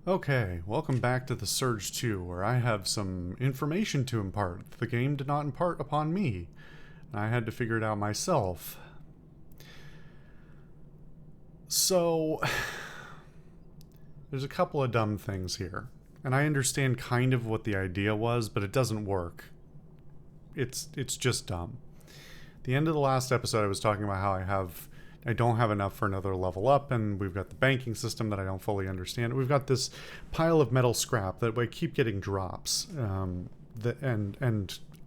Okay, welcome back to the Surge 2, where I have some information to impart that the game did not impart upon me. And I had to figure it out myself. So, there's a couple of dumb things here. And I understand kind of what the idea was, but it doesn't work. It's just dumb. The end of the last episode, I was talking about how I don't have enough for another level up, and we've got the banking system that I don't fully understand. We've got this pile of metal scrap that I keep getting drops, and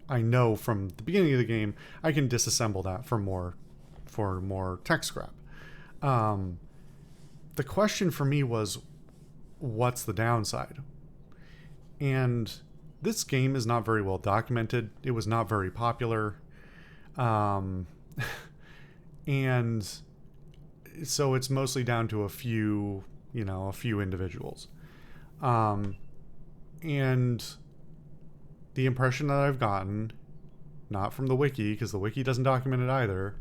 I know from the beginning of the game I can disassemble that for more tech scrap. The question for me was, what's the downside? And this game is not very well documented. It was not very popular. And so it's mostly down to a few individuals. And the impression that I've gotten, not from the wiki, because the wiki doesn't document it either,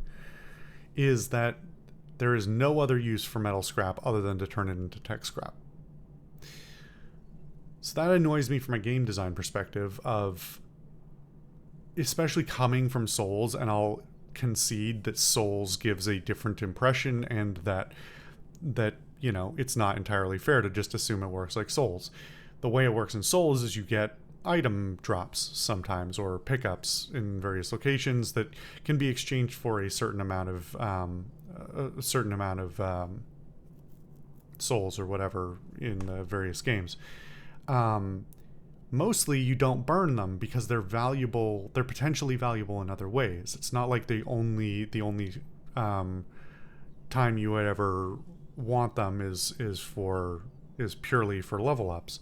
is that there is no other use for metal scrap other than to turn it into tech scrap. So that annoys me from a game design perspective of, especially coming from Souls, and I'll concede that Souls gives a different impression, and that it's not entirely fair to just assume it works like Souls. The way it works in Souls is you get item drops sometimes, or pickups in various locations that can be exchanged for a certain amount of souls or whatever in the various games. Mostly you don't burn them because they're valuable. They're potentially valuable in other ways. It's not like the only time you would ever want them is purely for level ups.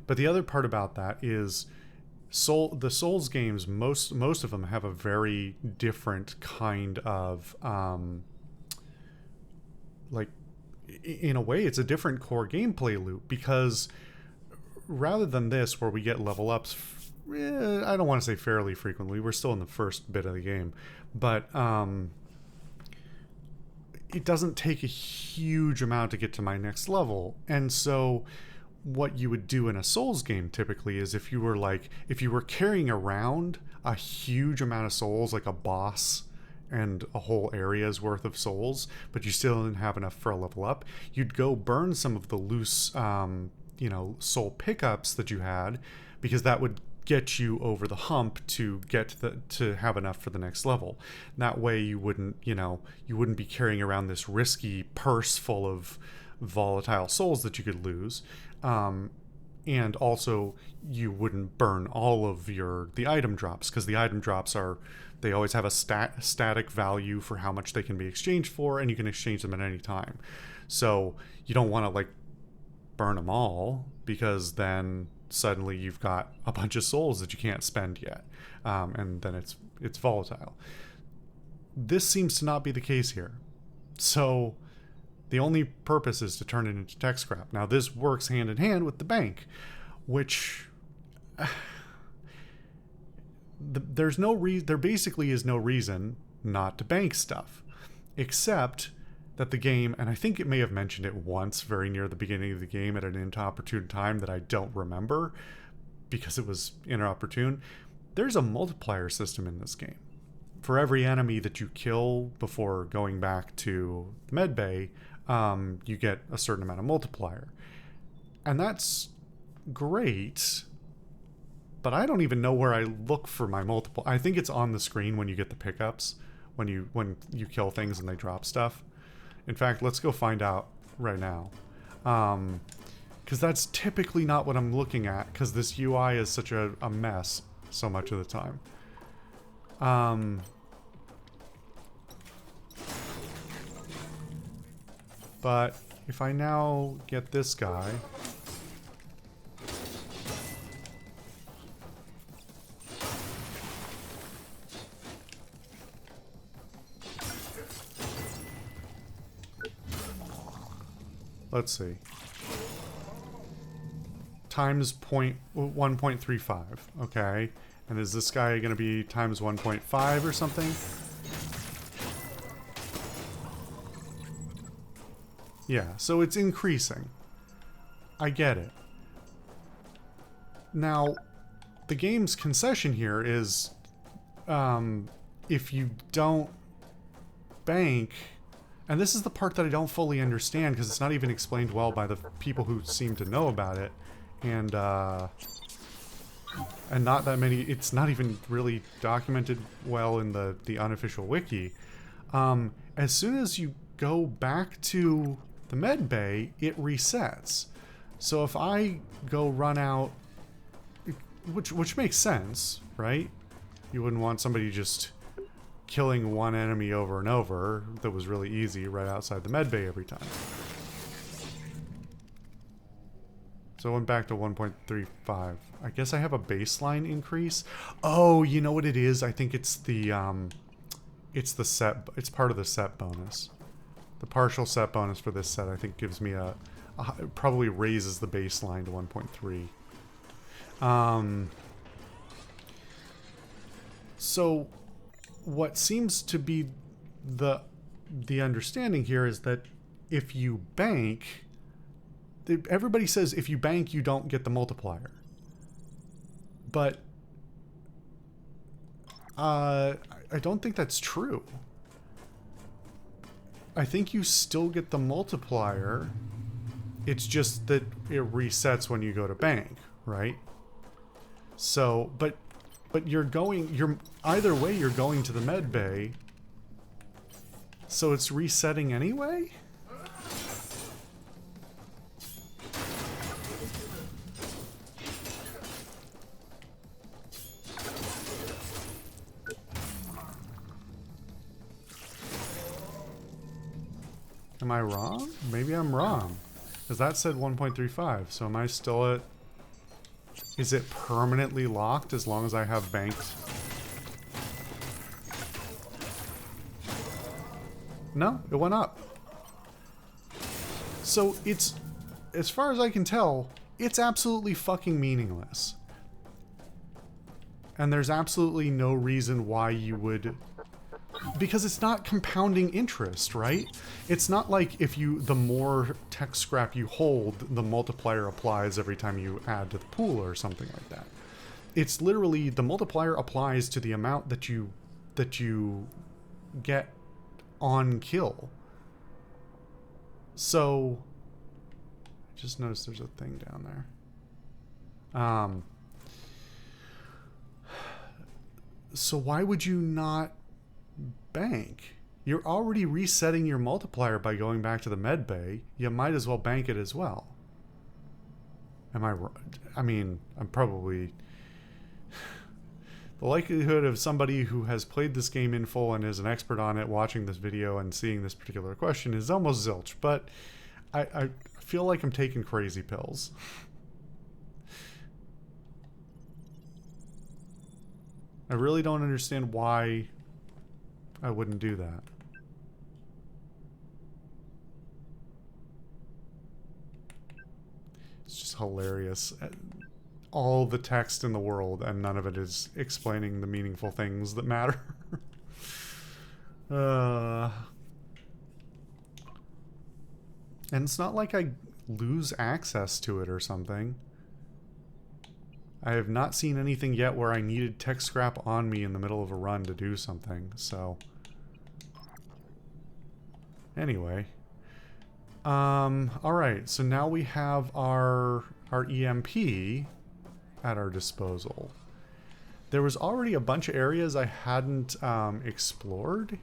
But the other part about that is the Souls games, most of them have a very different kind of in a way it's a different core gameplay loop, because rather than this where we get level ups, I don't want to say fairly frequently, we're still in the first bit of the game, but it doesn't take a huge amount to get to my next level. And so what you would do in a Souls game typically is, if you were carrying around a huge amount of souls, like a boss and a whole area's worth of souls, but you still didn't have enough for a level up, you'd go burn some of the loose soul pickups that you had, because that would get you over the hump to have enough for the next level. That way you wouldn't be carrying around this risky purse full of volatile souls that you could lose. And also you wouldn't burn all of the item drops, because the item drops they always have a static value for how much they can be exchanged for, and you can exchange them at any time. So you don't want to burn them all, because then suddenly you've got a bunch of souls that you can't spend yet, and then it's volatile. This seems to not be the case here. So the only purpose is to turn it into tech scrap. Now this works hand in hand with the bank, which there basically is no reason not to bank stuff, except that the game, and I think it may have mentioned it once very near the beginning of the game at an inopportune time that I don't remember because it was inopportune, there's a multiplier system in this game. For every enemy that you kill before going back to the medbay, you get a certain amount of multiplier. And that's great, but I don't even know where I look for my multiple. I think it's on the screen when you get the pickups, when you kill things and they drop stuff. In fact, let's go find out right now. Because that's typically not what I'm looking at, because this UI is such a mess so much of the time. But if I now get this guy... Let's see. Times 1.35. Okay. And is this guy going to be times 1.5 or something? Yeah, so it's increasing. I get it. Now, the game's concession here is, if you don't bank, and this is the part that I don't fully understand because it's not even explained well by the people who seem to know about it, and not that many. It's not even really documented well in the unofficial wiki. As soon as you go back to the med bay, it resets. So if I go run out, which makes sense, right? You wouldn't want somebody just killing one enemy over and over that was really easy right outside the med bay every time. So I went back to 1.35. I guess I have a baseline increase. Oh, you know what it is? I think it's the set. It's part of the set bonus. The partial set bonus for this set, I think, gives me probably raises the baseline to 1.3. So what seems to be the understanding here is that if you bank, everybody says if you bank you don't get the multiplier, but I don't think that's true. I think you still get the multiplier. It's just that it resets when you go to bank, right? So, but you're either way you're going to the med bay. So it's resetting anyway? Am I wrong? Maybe I'm wrong. Because that said 1.35, so am I still at... Is it permanently locked as long as I have banked? No, it went up. So it's... As far as I can tell, it's absolutely fucking meaningless. And there's absolutely no reason why you would... Because it's not compounding interest, right? It's not like if the more tech scrap you hold, the multiplier applies every time you add to the pool or something like that. It's literally the multiplier applies to the amount that you get on kill. So I just noticed there's a thing down there. So why would you not bank? You're already resetting your multiplier by going back to the med bay. You might as well bank it as well. Am I right? I mean, I'm probably... The likelihood of somebody who has played this game in full and is an expert on it watching this video and seeing this particular question is almost zilch, but I feel like I'm taking crazy pills. I really don't understand why I wouldn't do that. It's just hilarious. All the text in the world and none of it is explaining the meaningful things that matter. And it's not like I lose access to it or something. I have not seen anything yet where I needed tech scrap on me in the middle of a run to do something, so... Anyway. Alright, so now we have our EMP at our disposal. There was already a bunch of areas I hadn't explored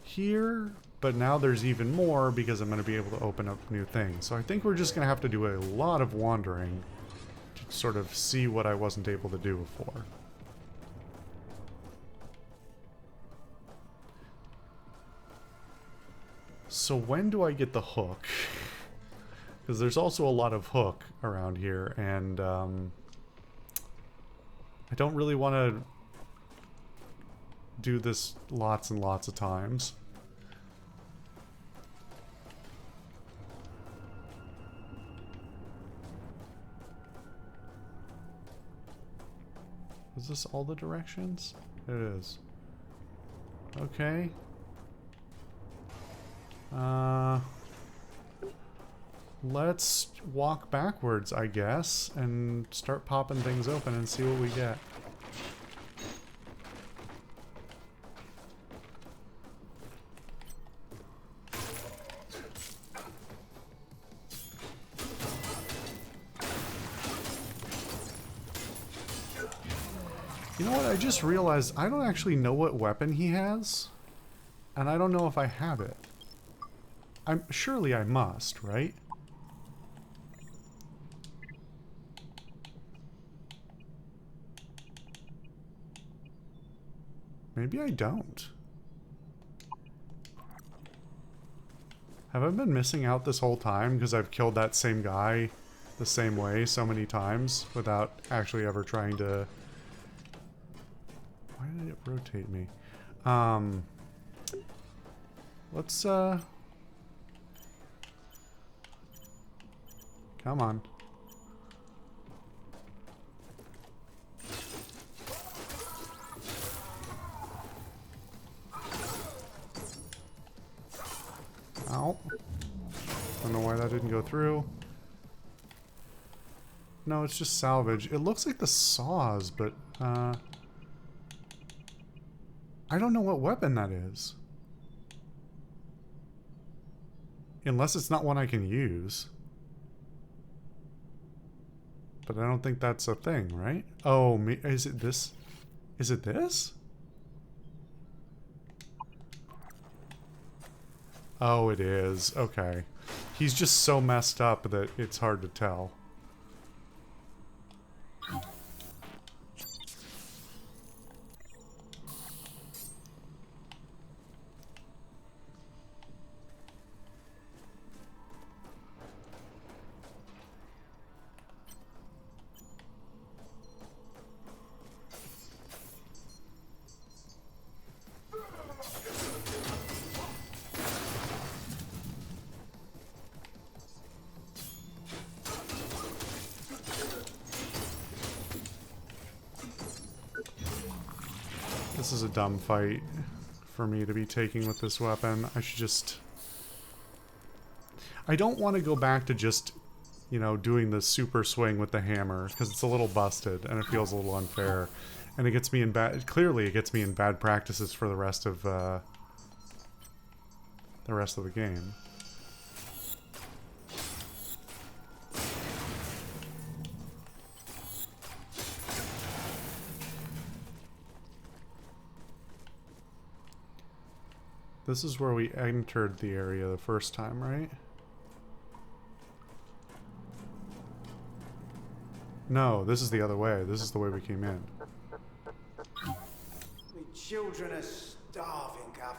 here, but now there's even more because I'm going to be able to open up new things. So I think we're just going to have to do a lot of wandering to sort of see what I wasn't able to do before. So when do I get the hook? Because there's also a lot of hook around here, and I don't really want to do this lots and lots of times. Is this all the directions? It is. Okay. let's walk backwards, I guess, and start popping things open and see what we get. You know what? I just realized I don't actually know what weapon he has, and I don't know if I have it. Surely I must, right? Maybe I don't. Have I been missing out this whole time because I've killed that same guy the same way so many times without actually ever trying to... Why did it rotate me? Let's, come on. Ow. Don't know why that didn't go through. No, it's just salvage. It looks like the saws, but, I don't know what weapon that is. Unless it's not one I can use. But I don't think that's a thing, right? Oh, is it this? Is it this? Oh, it is. Okay. He's just so messed up that it's hard to tell. This is a dumb fight for me to be taking with this weapon. I should just... I don't want to go back to just, you know, doing the super swing with the hammer, because it's a little busted, and it feels a little unfair. And it gets me in bad... Clearly, it gets me in bad practices for the rest of the game. This is where we entered the area the first time, right? No, this is the other way. This is the way we came in. Me children are starving, Gov.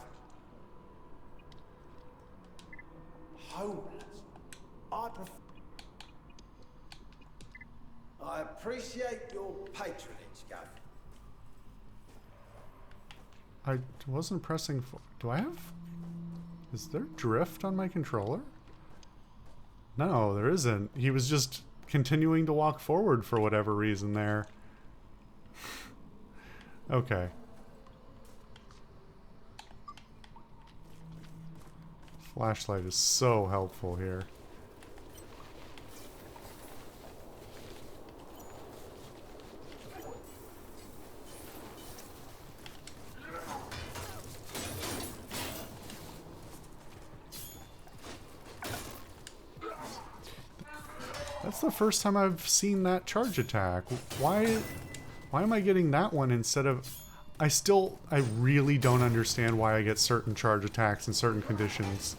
Homeless. I appreciate your patronage, Gov. I wasn't pressing for... Do I have... Is there drift on my controller? No, there isn't. He was just continuing to walk forward for whatever reason there. Okay. Flashlight is so helpful here. That's the first time I've seen that charge attack. Why am I getting that one instead of... I really don't understand why I get certain charge attacks in certain conditions.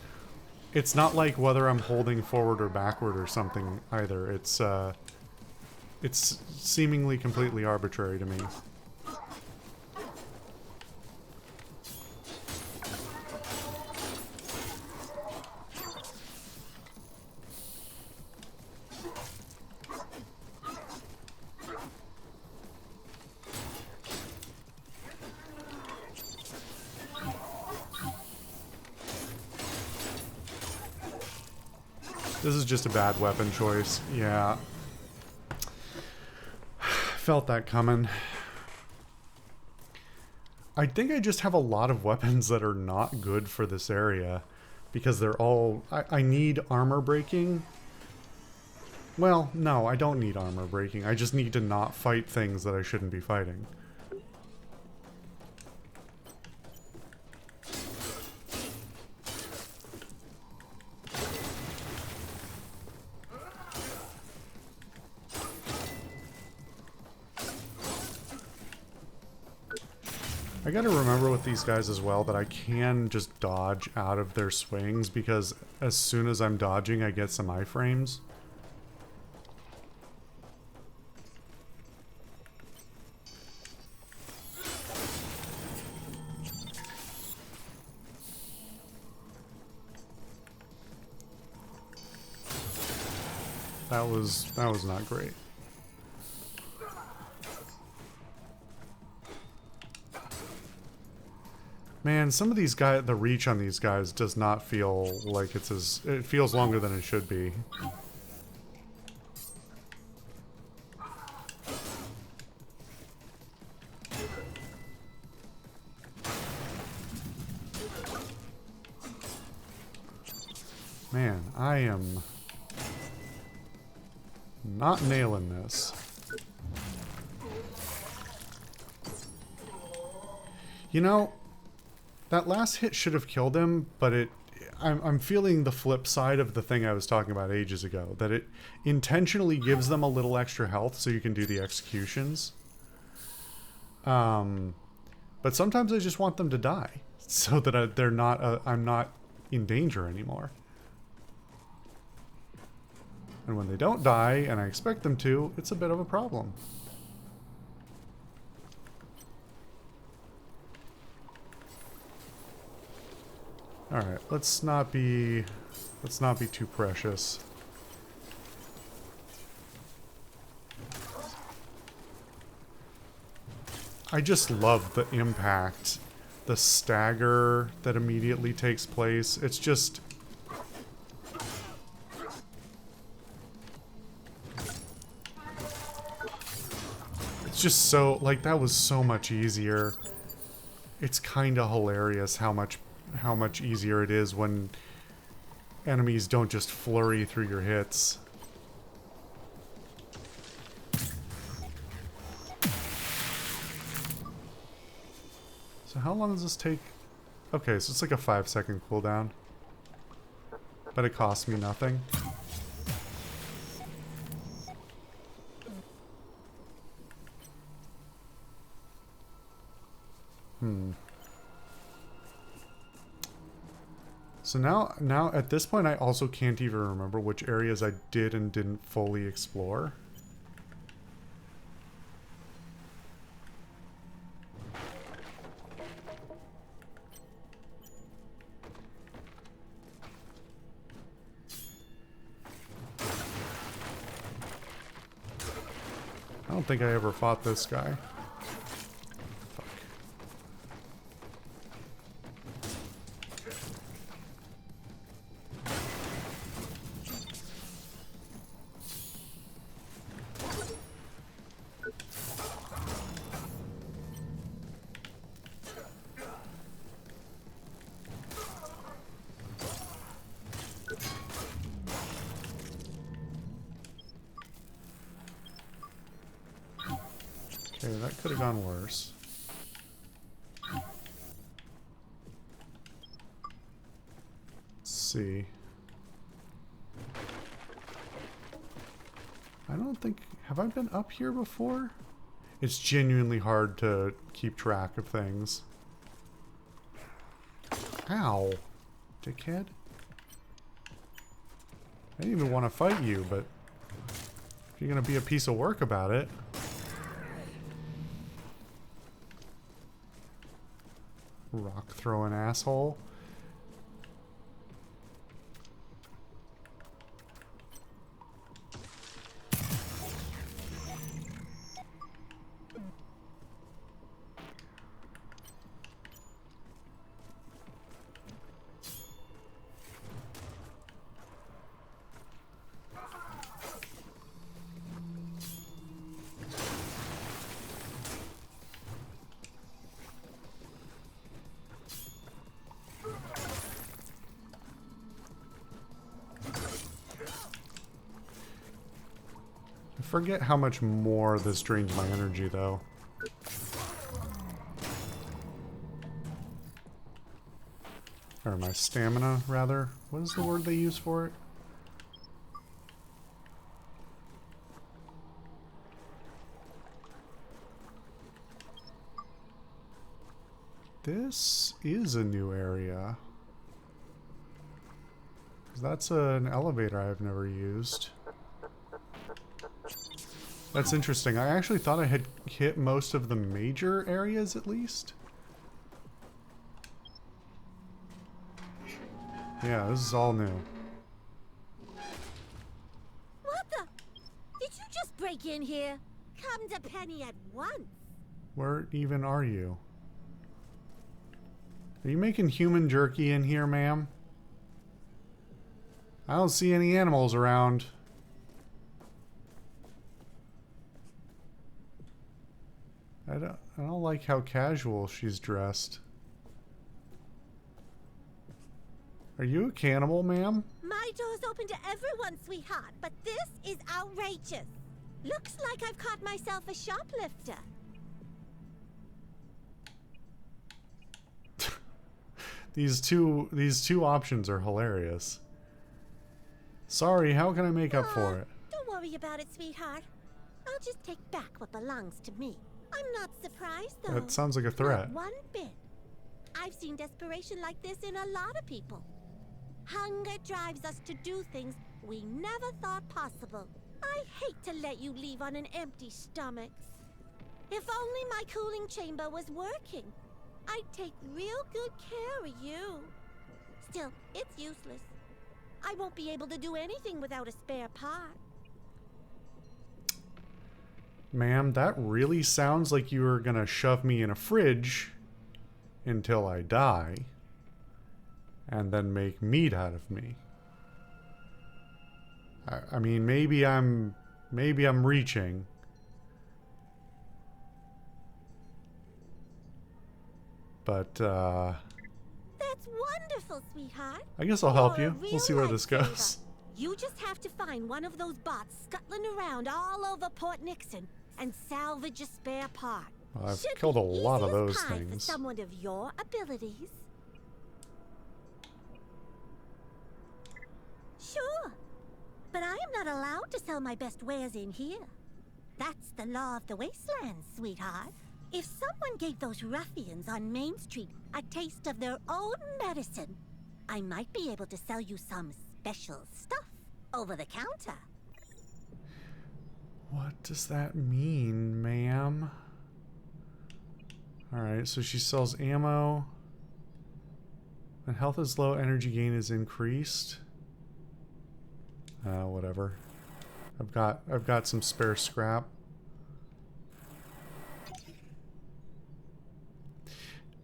It's not like whether I'm holding forward or backward or something either. It's seemingly completely arbitrary to me. This is just a bad weapon choice. Yeah. Felt that coming. I think I just have a lot of weapons that are not good for this area. Because they're all... I need armor breaking. Well, no, I don't need armor breaking. I just need to not fight things that I shouldn't be fighting. I gotta remember with these guys as well that I can just dodge out of their swings, because as soon as I'm dodging I get some iframes. That was not great. Man, some of these guys, the reach on these guys does not feel like it's as... It feels longer than it should be. Man, I am not nailing this. You know, that last hit should have killed him, but I'm feeling the flip side of the thing I was talking about ages ago. That it intentionally gives them a little extra health so you can do the executions. But sometimes I just want them to die, so that I'm not in danger anymore. And when they don't die, and I expect them to, it's a bit of a problem. Alright, let's not be too precious. I just love the impact, the stagger that immediately takes place. It's just... It's just so, like, that was so much easier. It's kind of hilarious how much easier it is when enemies don't just flurry through your hits. So how long does this take? Okay, so it's like a 5-second cooldown. But it costs me nothing. So now at this point I also can't even remember which areas I did and didn't fully explore. I don't think I ever fought this guy. Okay, that could have gone worse. Let's see. I don't think... Have I been up here before? It's genuinely hard to keep track of things. Ow. Dickhead. I didn't even want to fight you, but... If you're gonna be a piece of work about it... Rock throwing asshole. I forget how much more this drains my energy, though. Or my stamina, rather. What is the word they use for it? This is a new area. 'Cause that's an elevator I've never used. That's interesting. I actually thought I had hit most of the major areas, at least. Yeah, this is all new. What the? Did you just break in here? Come to Penny at once. Where even are you? Are you making human jerky in here, ma'am? I don't see any animals around. I don't like how casual she's dressed. Are you a cannibal, ma'am? My door's open to everyone, sweetheart, but this is outrageous. Looks like I've caught myself a shoplifter. These two options are hilarious. Sorry, how can I make up for it? Don't worry about it, sweetheart. I'll just take back what belongs to me. I'm not surprised, though. That sounds like a threat. Not one bit. I've seen desperation like this in a lot of people. Hunger drives us to do things we never thought possible. I hate to let you leave on an empty stomach. If only my cooling chamber was working. I'd take real good care of you. Still, it's useless. I won't be able to do anything without a spare part. Ma'am, that really sounds like you were gonna shove me in a fridge until I die and then make meat out of me. I mean, maybe I'm reaching. But That's wonderful, sweetheart. I guess I'll help You're you. a We'll real see where this lifesaver. goes. You just have to find one of those bots scuttling around all over Port Nixon and salvage a spare part. Well, I've Should killed a be lot of easy as those pie things. For someone of your abilities. Sure, but I am not allowed to sell my best wares in here. That's the law of the wastelands, sweetheart. If someone gave those ruffians on Main Street a taste of their own medicine, I might be able to sell you some special stuff over the counter. What does that mean, ma'am? Alright, so she sells ammo. When health is low, energy gain is increased. Whatever. I've got some spare scrap.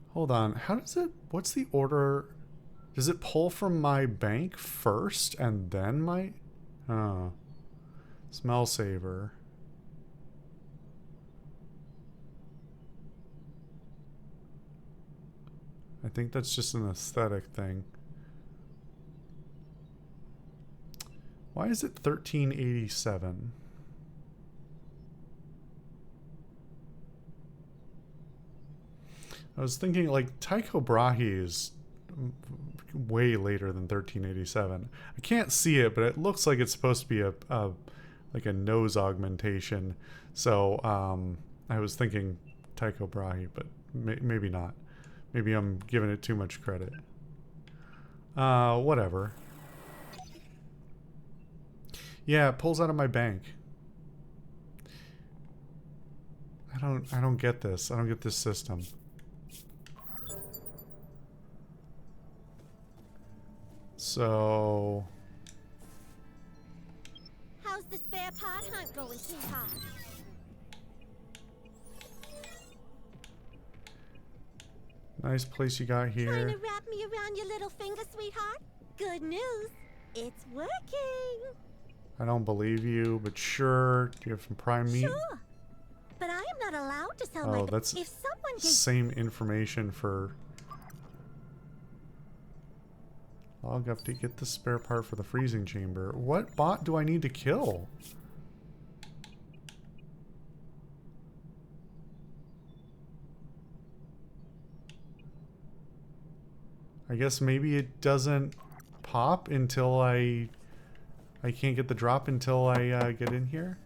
Hold on. How does it... What's the order... Does it pull from my bank first and then my... Oh. Smell saver. I think that's just an aesthetic thing. Why is it 1387? I was thinking, like, Tycho Brahe is way later than 1387. I can't see it, but it looks like it's supposed to be like a nose augmentation. So I was thinking Tycho Brahe, but maybe not. Maybe I'm giving it too much credit. Whatever. Yeah, it pulls out of my bank. I don't get this. I don't get this system. So How's the spare part hunt going, sweetheart? nice place you got Trying here. to wrap me around your little finger, sweetheart? Good news. It's working. I don't believe you, but sure. Do you have some prime meat? Sure. But I am not allowed to sell my... Oh, that's If someone gave... same information for... I'll have to get the spare part for the freezing chamber. What bot do I need to kill? I guess maybe it doesn't pop until I can't get the drop until I get in here.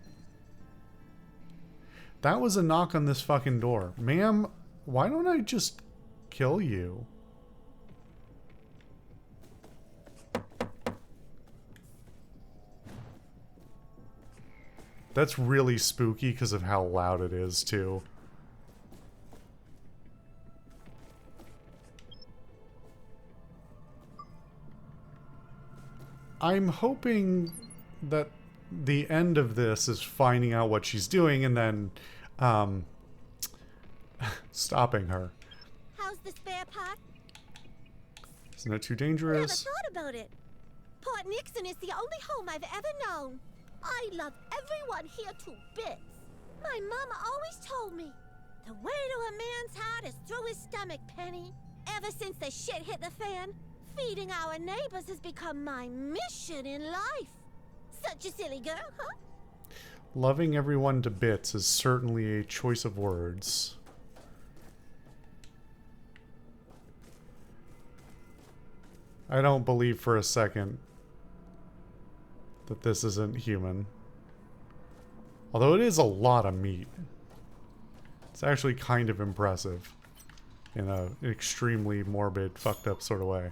That was a knock on this fucking door. Ma'am, why don't I just kill you? That's really spooky because of how loud it is, too. I'm hoping that the end of this is finding out what she's doing and then, stopping her. How's the spare part? Isn't that too Never dangerous? thought about it. Port Nixon is the only home I've ever known. I love everyone here to bits. My mama always told me, the way to a man's heart is through his stomach, Penny. Ever since the shit hit the fan, feeding our neighbors has become my mission in life. Such a silly girl, huh? Loving everyone to bits is certainly a choice of words. I don't believe for a second that this isn't human. Although it is a lot of meat. It's actually kind of impressive. In an extremely morbid, fucked up sort of way.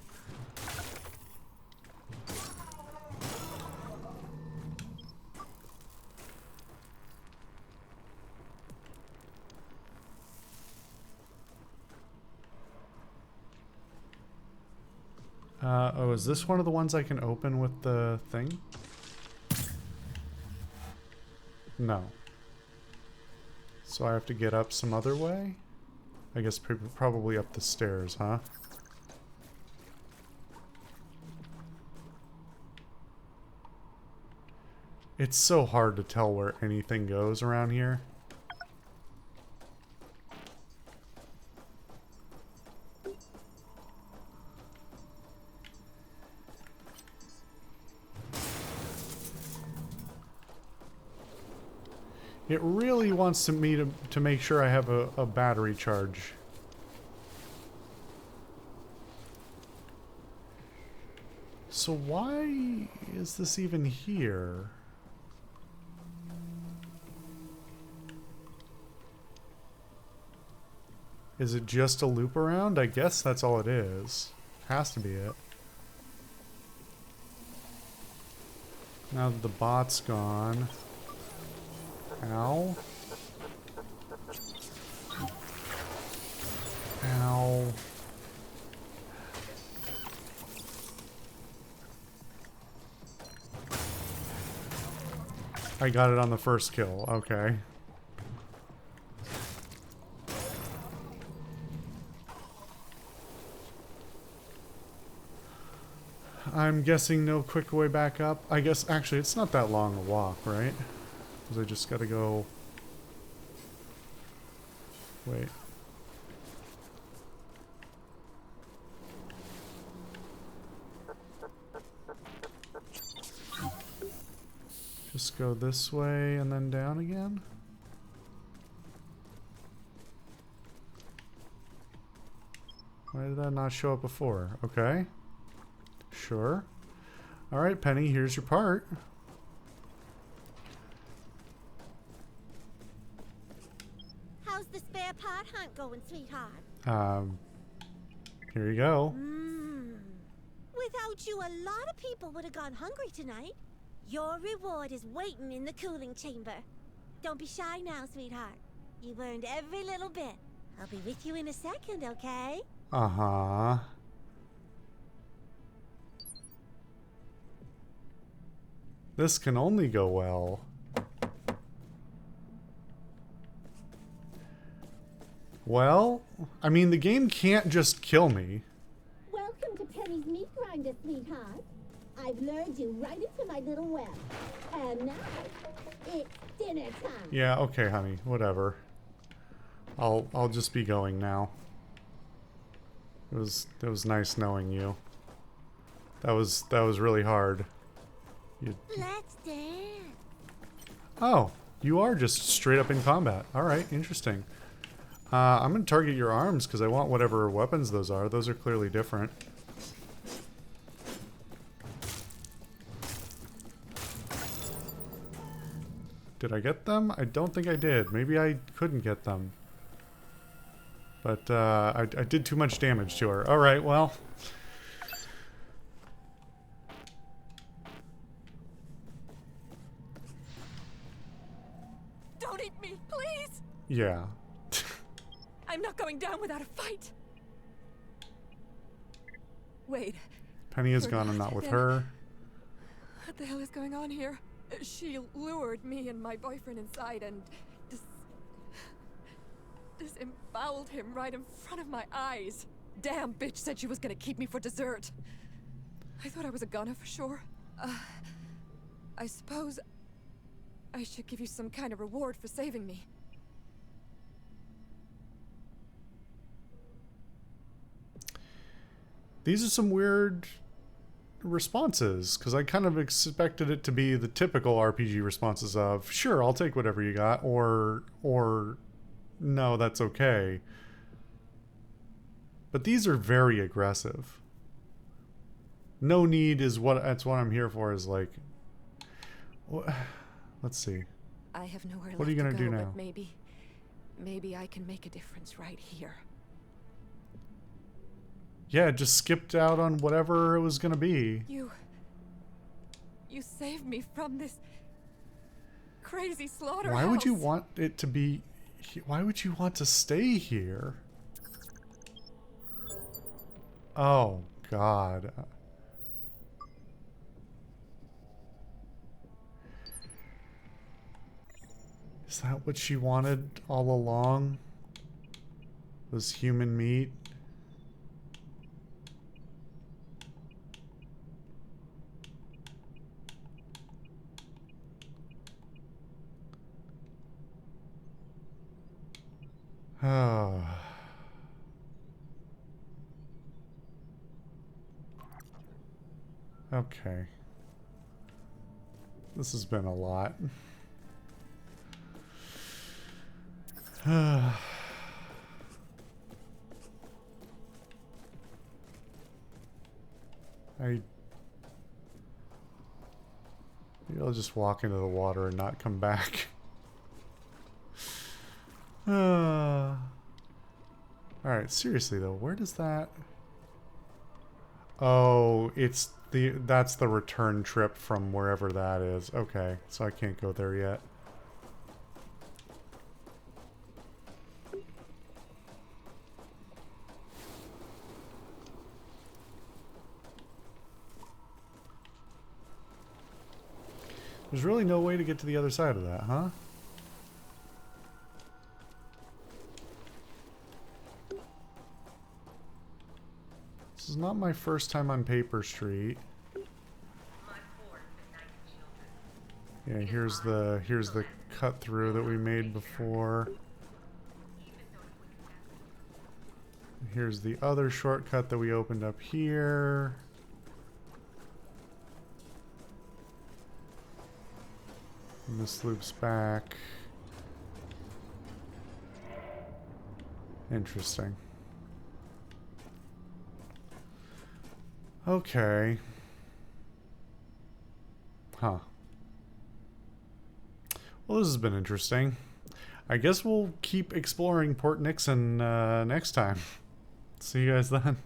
Oh, is this one of the ones I can open with the thing? No. So I have to get up some other way? I guess probably up the stairs, huh? It's so hard to tell where anything goes around here. It really wants me to make sure I have a battery charge. So why is this even here? Is it just a loop around? I guess that's all it is. Has to be it. Now that the bot's gone. Ow. Ow. I got it on the first kill. Okay. I'm guessing no quick way back up. I guess, actually, it's not that long a walk, right? Because I just gotta go... Wait. Just go this way and then down again? Why did that not show up before? Okay. Sure. Alright, Penny, here's your part. How's the spare part hunt going, sweetheart? Here you go. Without you, a lot of people would have gone hungry tonight. Your reward is waiting in the cooling chamber. Don't be shy now, sweetheart. You've earned every little bit. I'll be with you in a second, okay? Uh-huh. This can only go well. Well, I mean, the game can't just kill me. Welcome to Penny's Meat Grinder, sweetheart. I've lured you right into my little web. And now, it's dinner time. Yeah, okay, honey. Whatever. I'll just be going now. It was nice knowing you. That was really hard. Let's dance. Oh, you are just straight up in combat. Alright, interesting. I'm going to target your arms because I want whatever weapons those are. Those are clearly different. Did I get them? I don't think I did. Maybe I couldn't get them. But I did too much damage to her. Alright, well. Don't eat me, please! Yeah. I'm not going down without a fight. Wait. Penny is gone and not with her. What the hell is going on here? She lured me and my boyfriend inside and disemboweled him right in front of my eyes. Damn bitch said she was gonna keep me for dessert. I thought I was a goner for sure. I suppose I should give you some kind of reward for saving me. These are some weird responses, because I kind of expected it to be the typical RPG responses of, sure, I'll take whatever you got, or no, that's okay. But these are very aggressive. No need is that's what I'm here for, is like, let's see. I have nowhere What are you left gonna to go, do now? but maybe I can make a difference right here. Yeah, just skipped out on whatever it was gonna be. You saved me from this crazy slaughterhouse. Why would you want it to be... Why would you want to stay here? Oh, God. Is that what she wanted all along? Was human meat? Oh. Okay. This has been a lot. Maybe I'll just walk into the water and not come back. Alright, seriously though, where does that... Oh, that's the return trip from wherever that is. Okay, so I can't go there yet. There's really no way to get to the other side of that, huh? This is not my first time on Paper Street. Yeah, here's the cut through that we made before. Here's the other shortcut that we opened up here. And this loops back. Interesting. Okay. Huh. Well, this has been interesting. I guess we'll keep exploring Port Nixon next time. See you guys then.